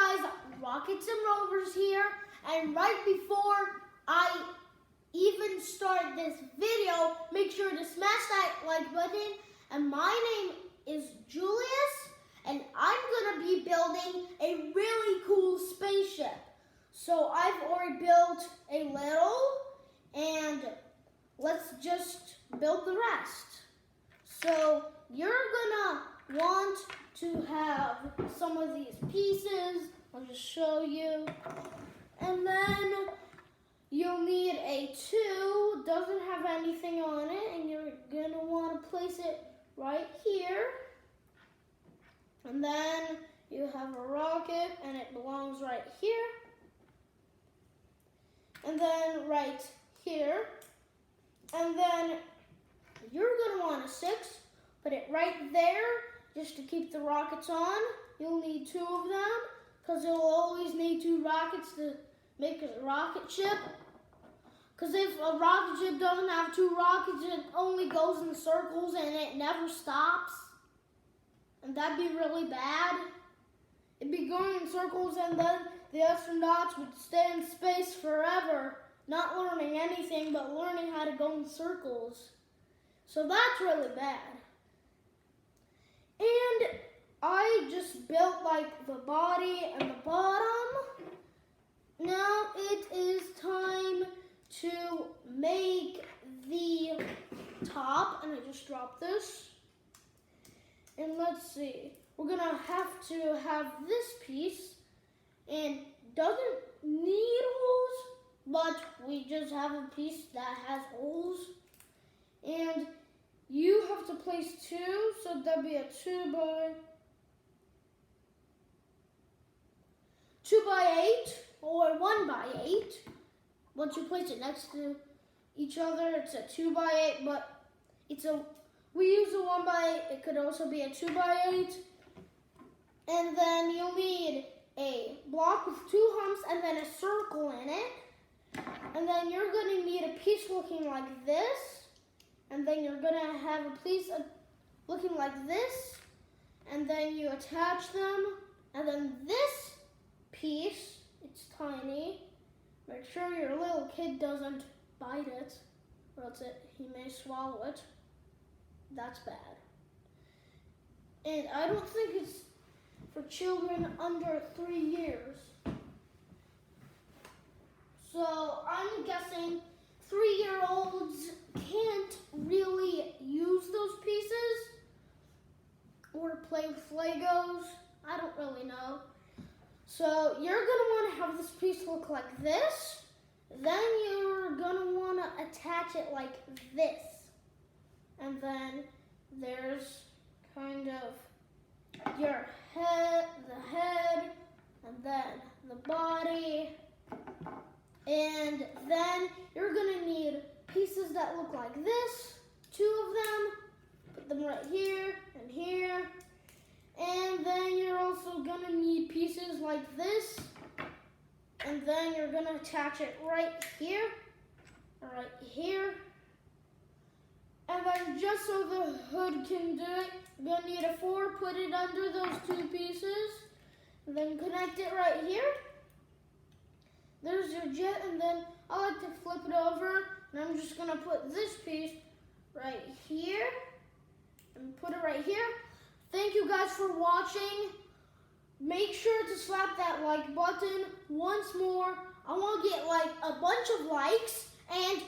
guys, Rockets and Rovers here, and right before I even start this video, make sure to smash that like button. And my name is Julius, and I'm gonna be building a really cool spaceship. So I've already built a little, and let's just build the rest. So you're gonna want to have some of these pieces. I'll just show you. And then you'll need a 2, doesn't have anything on it, and you're gonna want to place it right here. And then you have a rocket, and it belongs right here. And then right here. And then you're gonna want a 6, put it right there, just to keep the rockets on. You'll need 2 of them, because you'll always need 2 rockets to make a rocket ship. Because if a rocket ship doesn't have 2 rockets, it only goes in circles and it never stops. And that'd be really bad. It'd be going in circles, and then the astronauts would stay in space forever, not learning anything, but learning how to go in circles. So that's really bad. And I just built like the body and the bottom. Now it is time to make the top, and I just dropped this. And let's see, we're gonna have to have this piece, and doesn't need holes, but we just have a piece that has holes. And you have to place 2, so that'd be a 2 by 8 or 1 by 8. Once you place it next to each other, it's a 2 by 8, but we use a 1 by 8. It could also be a 2 by 8. And then you'll need a block with 2 humps and then a circle in it. And then you're going to need a piece looking like this. And then you're going to have a piece looking like this. And then you attach them. And then this piece, it's tiny. Make sure your little kid doesn't bite it, or else he may swallow it. That's bad. And I don't think it's for children under 3 years. So I'm guessing 3-year-olds can't really use those pieces or play with Legos. I don't really know. So you're gonna want to have this piece look like this. Then you're gonna want to attach it like this. And then there's kind of your head, the head, and then the body. And then you're gonna need pieces that look like this, 2 of them. Put them right here and here. And then you're also gonna need pieces like this. And then you're gonna attach it right here, right here. And then just so the hood can do it, you're gonna need a 4, put it under those 2 pieces. And then connect it right here. There's your jet, and then I like to flip it over. And I'm just gonna put this piece right here. And put it right here. Thank you guys for watching. Make sure to slap that like button once more. I want to get like a bunch of likes, and